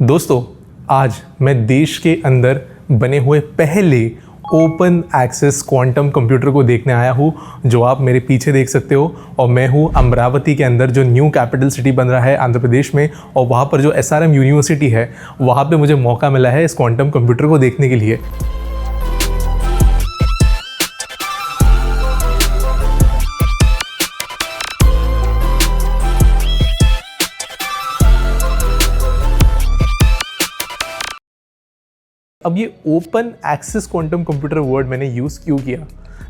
दोस्तों, आज मैं देश के अंदर बने हुए पहले ओपन एक्सेस क्वांटम कंप्यूटर को देखने आया हूँ, जो आप मेरे पीछे देख सकते हो। और मैं हूँ अमरावती के अंदर, जो न्यू कैपिटल सिटी बन रहा है आंध्र प्रदेश में। और वहाँ पर जो SRM यूनिवर्सिटी है, वहाँ पे मुझे मौका मिला है इस क्वांटम कंप्यूटर को देखने के लिए। अब ये open access quantum computer word मैंने यूज़ क्यों किया?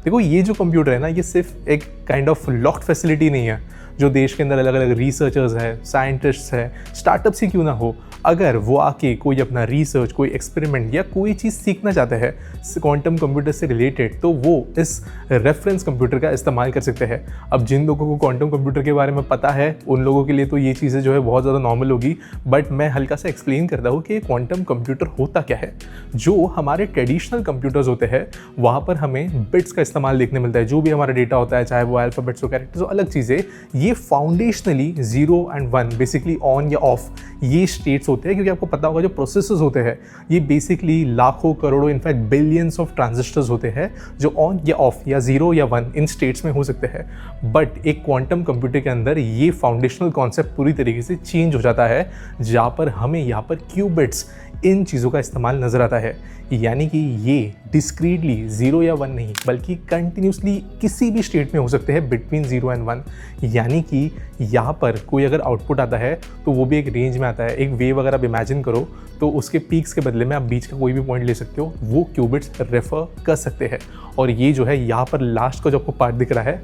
देखो, ये जो कंप्यूटर है ना, ये सिर्फ एक काइंड ऑफ लॉक्ड फैसिलिटी नहीं है जो देश के अंदर अलग अलग रिसर्चर्स है, साइंटिस्ट्स है, स्टार्टअप्स ही क्यों ना हो, अगर वो आके कोई अपना रिसर्च, कोई एक्सपेरिमेंट या कोई चीज़ सीखना चाहते हैं क्वांटम कंप्यूटर से रिलेटेड, तो वो इस रेफरेंस कंप्यूटर का इस्तेमाल कर सकते हैं। अब जिन लोगों को क्वांटम कंप्यूटर के बारे में पता है, उन लोगों के लिए तो ये चीज़ें जो है बहुत ज़्यादा नॉर्मल होगी, बट मैं हल्का सा एक्सप्लेन करता हूँ कि क्वांटम कंप्यूटर होता क्या है। जो हमारे ट्रेडिशनल कंप्यूटर्स होते हैं, वहाँ पर हमें बिट्स का इस्तेमाल देखने मिलता है। जो भी हमारा डेटा होता है, चाहे वो अल्फ़ाबेट्स हो, कैरेक्टर्स हो, अलग चीज़ें, ये फाउंडेशनली 0 and 1 बेसिकली ऑन या ऑफ ये स्टेट्स होते हैं। क्योंकि आपको पता होगा, जो प्रोसेसर्स होते हैं ये बेसिकली लाखों करोड़ों, इनफैक्ट बिलियंस ऑफ ट्रांजिस्टर्स होते हैं जो ऑन या ऑफ या 0 या 1 इन स्टेट्स में हो सकते हैं। बट एक क्वांटम कंप्यूटर के अंदर ये फाउंडेशनल कॉन्सेप्ट पूरी तरीके से चेंज हो जाता है, जहाँ पर हमें यहाँ पर क्यूबिट्स इन चीज़ों का इस्तेमाल नज़र आता है। यानी कि ये डिस्क्रीटली 0 या 1 नहीं, बल्कि कंटिन्यूसली किसी भी स्टेट में हो सकते हैं बिटवीन 0 and 1। यानी कि यहाँ पर कोई अगर आउटपुट आता है तो वो भी एक रेंज में आता है। एक वेव अगर आप इमेजिन करो तो उसके पीक्स के बदले में आप बीच का कोई भी पॉइंट ले सकते हो, वो क्यूबिट्स रेफर कर सकते हैं। और ये जो है यहाँ पर लास्ट का जो आपको पार्ट दिख रहा है,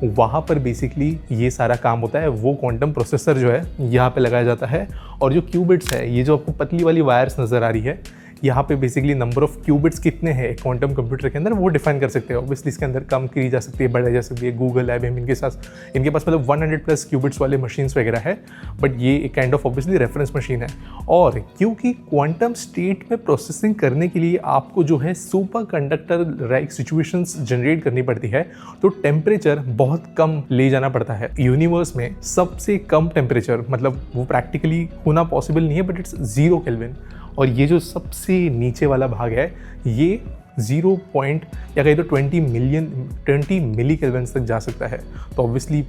वहाँ पर बेसिकली ये सारा काम होता है। वो क्वांटम प्रोसेसर जो है यहाँ पे लगाया जाता है। और जो क्यूबिट्स है, ये जो आपको पतली वाली वायर्स नज़र आ रही है, यहाँ पे बेसिकली नंबर ऑफ क्यूबिट्स कितने हैं क्वांटम कंप्यूटर के अंदर, वो डिफाइन कर सकते हैं। ऑब्वियसली इसके अंदर कम की जा सकती है, बढ़ाई जा सकती है। गूगल है, इनके पास मतलब 100+ क्यूबिट्स वाले मशीन्स वगैरह है। बट ये एक kind of obviously reference machine है। और क्योंकि क्वांटम स्टेट में प्रोसेसिंग करने के लिए आपको जो है super conductor like situations generate करनी पड़ती है, तो टेम्परेचर बहुत कम ले जाना पड़ता है। यूनिवर्स में सबसे कम टेम्परेचर, मतलब वो प्रैक्टिकली होना पॉसिबल नहीं है, बट इट्स 0 केल्विन। और ये जो सबसे नीचे वाला भाग है, ये 0 पॉइंट या कहीं तो 20 मिली केल्विन्स तक जा सकता है। तो ऑब्वियसली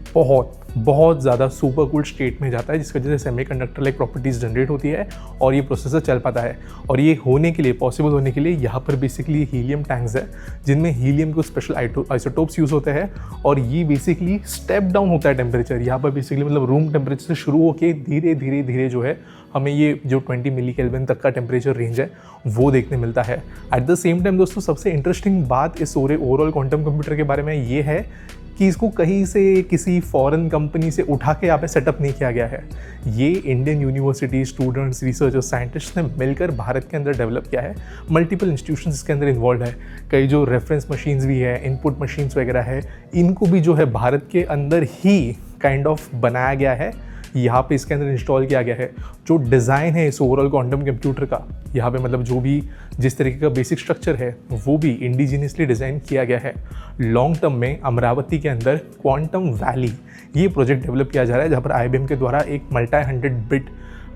बहुत ज़्यादा सुपर कूल स्टेट में जाता है, जिसकी वजह से सेमीकंडक्टर लाइक प्रॉपर्टीज़ जनरेट होती है और ये प्रोसेसर चल पाता है। और ये होने के लिए, पॉसिबल होने के लिए, यहाँ पर बेसिकली हीलियम टैंक्स है, जिनमें हीलियम को स्पेशल आइसोटोप्स यूज़ होते हैं। और ये बेसिकली स्टेप डाउन होता है टेम्परेचर। यहाँ पर बेसिकली मतलब रूम टेम्परेचर से शुरू होकर धीरे धीरे जो है हमें ये जो 20 मिली केल्विन तक का टेम्परेचर रेंज है, वो देखने मिलता है। एट द सेम टाइम दोस्तों, सबसे इंटरेस्टिंग बात इस ओवरऑल क्वांटम कंप्यूटर के बारे में ये है कि इसको कहीं से किसी फॉरेन कंपनी से उठा के यहाँ पे सेटअप नहीं किया गया है। ये Indian university students, researchers, scientist ने मिलकर भारत के अंदर डेवलप किया है। मल्टीपल इंस्टीट्यूशंस इसके अंदर इन्वॉल्व है। कई जो रेफरेंस मशीन्स भी है, इनपुट मशीन्स वगैरह है, इनको भी जो है भारत के अंदर ही काइंड ऑफ बनाया गया है, यहाँ पे इसके अंदर इंस्टॉल किया गया है। जो डिज़ाइन है इस ओवरऑल क्वांटम कंप्यूटर का, यहाँ पे मतलब जो भी जिस तरीके का बेसिक स्ट्रक्चर है, वो भी इंडिजिनियसली डिज़ाइन किया गया है। लॉन्ग टर्म में अमरावती के अंदर क्वांटम वैली ये प्रोजेक्ट डेवलप किया जा रहा है, जहाँ पर IBM के द्वारा एक मल्टी 100 बिट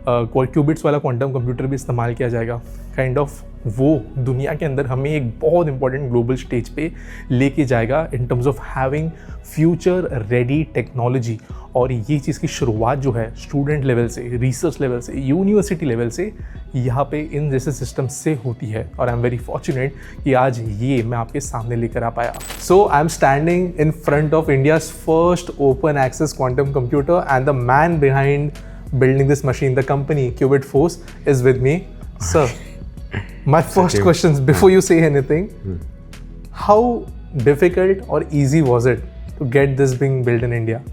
क्यूबिट्स वाला क्वांटम कंप्यूटर भी इस्तेमाल किया जाएगा। काइंड ऑफ वो दुनिया के अंदर हमें एक बहुत इंपॉर्टेंट ग्लोबल स्टेज पे लेके जाएगा in terms of having future ready technology. और ये चीज़ की शुरुआत जो है स्टूडेंट लेवल से, रिसर्च लेवल से, यूनिवर्सिटी लेवल से यहाँ पे इन जैसे सिस्टम से होती है। और आई एम वेरी फॉर्चुनेट कि आज ये मैं आपके सामने लेकर आ पाया। So I am standing in front of India's first open access quantum computer, and the man behind building this machine, the company Qbit Force, is with me. Sir, my first questions before you say anything, how difficult or easy was it to get this being built in India?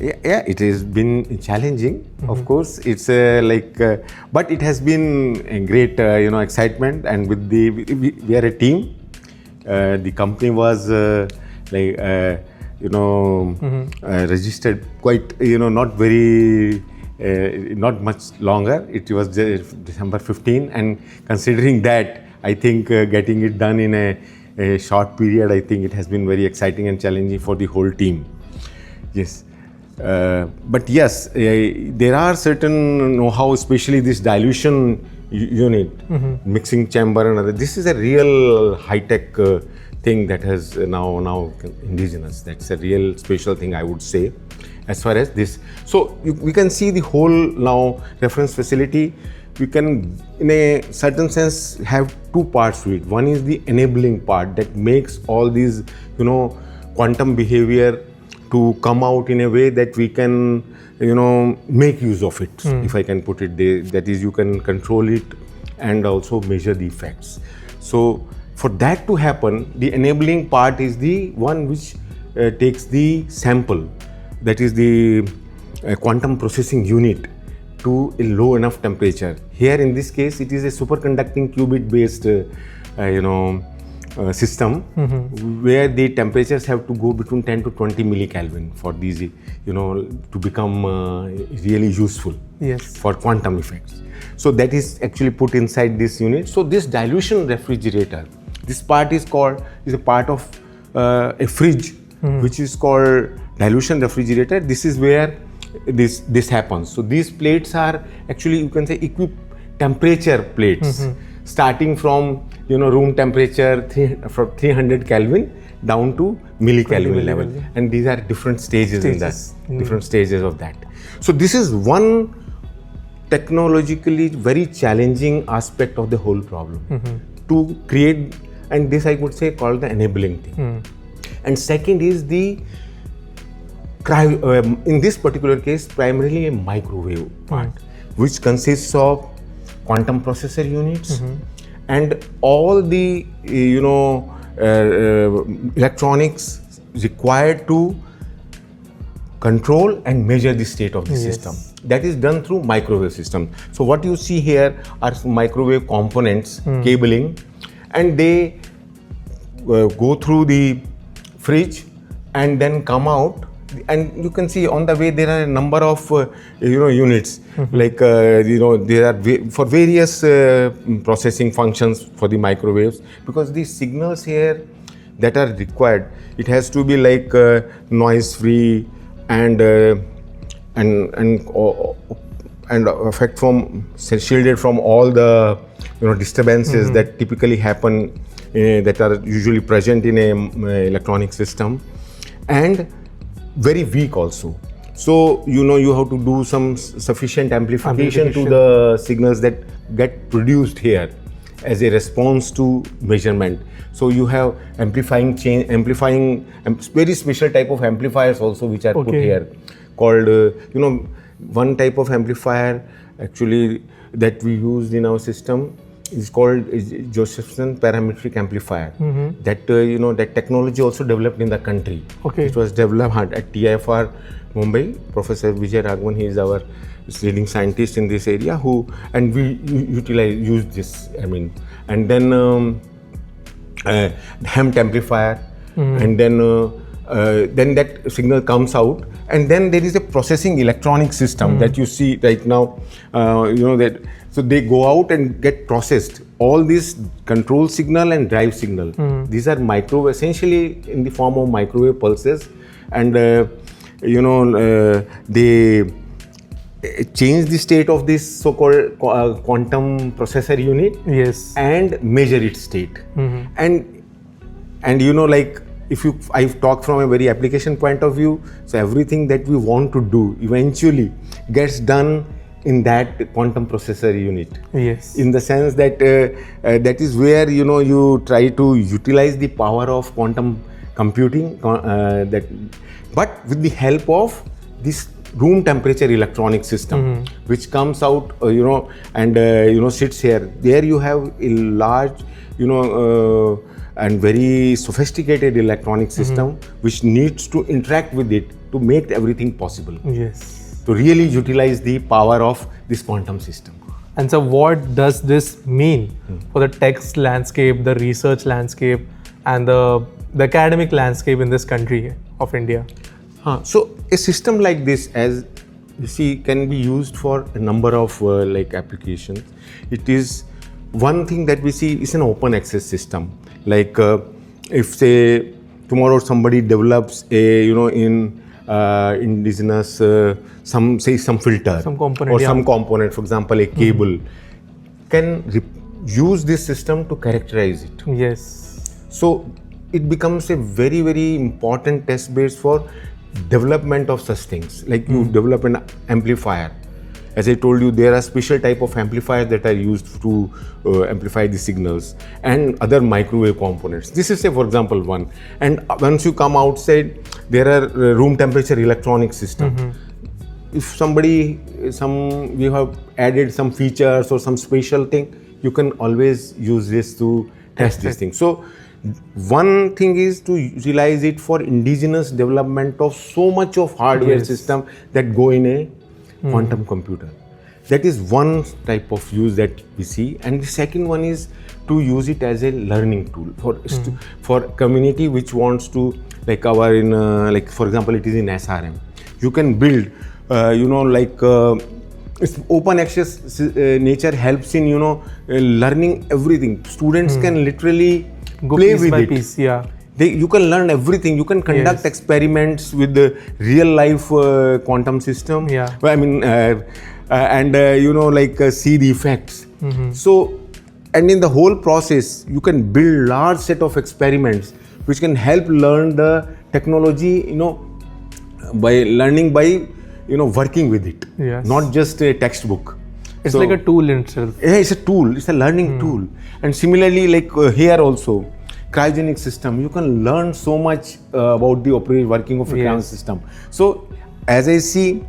Yeah, it has been challenging. Of course, it's but it has been a great, excitement. And with we are a team. The company was registered quite, not very, not much longer. It was December 15, and considering that, I think getting it done in a short period, I think it has been very exciting and challenging for the whole team. Yes. But yes, there are certain know-how, especially this dilution unit, mixing chamber and other. This is a real high-tech thing that has now indigenous. That's a real special thing, I would say, as far as this. So we can see the whole now reference facility. We can, in a certain sense, have two parts to it. One is the enabling part that makes all these, quantum behavior to come out in a way that we can, make use of it, if I can put it there. That is, you can control it and also measure the effects. So for that to happen, the enabling part is the one which takes the sample, that is the quantum processing unit, to a low enough temperature. Here in this case, it is a superconducting qubit based system, where the temperatures have to go between 10 to 20 millikelvin for these, to become really useful for quantum effects. So that is actually put inside this unit. So this dilution refrigerator, this part is a part of a fridge, which is called dilution refrigerator. This is where this happens. So these plates are actually, you can say, temperature plates, starting from room temperature from 300 Kelvin down to millikelvin level, and these are different stages in that, different stages of that. So this is one technologically very challenging aspect of the whole problem to create, and this I would say called the enabling thing. And second is the in this particular case, primarily a microwave part, which consists of quantum processor units and all the electronics required to control and measure the state of the system. That is done through microwave system. So what you see here are microwave components, cabling, and they go through the fridge and then come out. And you can see on the way there are a number of units, like there are for various processing functions for the microwaves, because the signals here that are required, it has to be like noise free and effect from shielded from all the disturbances that typically happen that are usually present in a electronic system, and very weak also. So you have to do some sufficient amplification to the signals that get produced here as a response to measurement. So you have amplifying very special type of amplifiers also, which are put here, called one type of amplifier actually that we used in our system is called Josephson parametric amplifier. That that technology also developed in the country. It was developed at TIFR Mumbai. Professor Vijay Raghavan, he is our leading scientist in this area, and we use this. And then Hempt amplifier, and then that signal comes out, and then there is a processing electronic system that you see right now. That. So they go out and get processed. All this control signal and drive signal. These are essentially in the form of microwave pulses, and they change the state of this so-called quantum processor unit. And measure its state. And like I've talked from a very application point of view. So everything that we want to do eventually gets done in that quantum processor unit. In the sense that that is where you try to utilize the power of quantum computing, but with the help of this room temperature electronic system, which comes out and sits here. There you have a large and very sophisticated electronic system which needs to interact with it to make everything possible. To really utilize the power of this quantum system. And so what does this mean for the text landscape, the research landscape, and the academic landscape in this country of India? So a system like this, as you see, can be used for a number of applications. It is one thing that we see is an open access system. Like if say tomorrow somebody develops a indigenous, some filter, Some component, or yeah. some component, for example, a cable, can use this system to characterize it. Yes. So it becomes a very, very important test base for development of such things. Like you develop an amplifier. As I told you, there are special type of amplifiers that are used to amplify the signals, and other microwave components. This is, say, for example, one. And once you come outside, there are room temperature electronic system. If we have added some features or some special thing, you can always use this to test this thing. So one thing is to utilize it for indigenous development of so much of hardware system that go in a quantum computer. That is one type of use that we see. And the second one is to use it as a learning tool for community which wants to, like like for example, it is in SRM. You can build, it's open access nature helps in, learning everything. Students can literally Go play piece with by it. piece, yeah. You can learn everything. You can conduct experiments with the real life quantum system. Yeah. I mean, see the effects. So, and in the whole process, you can build large set of experiments which can help learn the technology, by working with it. Yes. Not just a textbook. It's like a tool in itself. Yeah, it's a tool. It's a learning tool. And similarly, like here also, cryogenic system, you can learn so much about the working of a cryogenic system. So, as I see,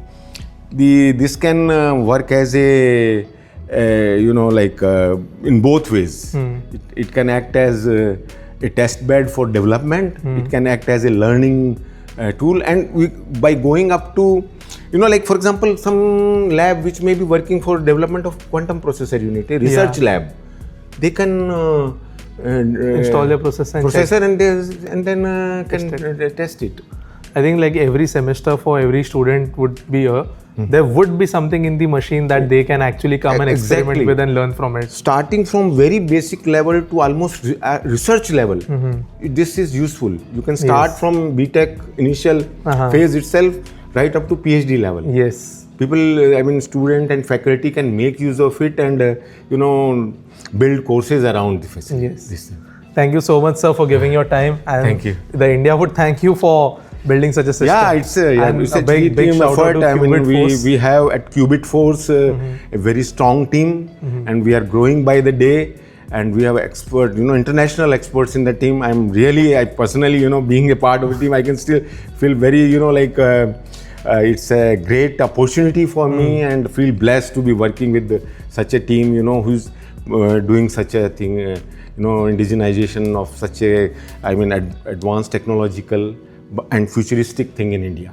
this can work as a in both ways. It can act as a test bed for development. It can act as a learning tool, and by going up to, like for example, some lab which may be working for development of quantum processor unit, a research lab, they can Install the processor and then can test it. I think like every semester for every student would be there would be something in the machine that they can actually come and experiment with and learn from it. Starting from very basic level to almost research level, this is useful. You can start from BTech initial phase itself right up to PhD level. Yes. People, student and faculty can make use of it and, build courses around the facility. Yes. Thank you so much, sir, for giving your time. And thank you. The India would thank you for building such a system. Yeah, it's a big team shout out effort. to We have at Qbit Force a very strong team, and we are growing by the day. And we have international experts in the team. I personally, being a part of the team, I can still feel very, it's a great opportunity for me, and feel blessed to be working with such a team, who's doing such a thing, indigenization of such a, advanced technological and futuristic thing in India.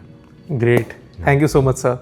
Great. Thank you so much, sir.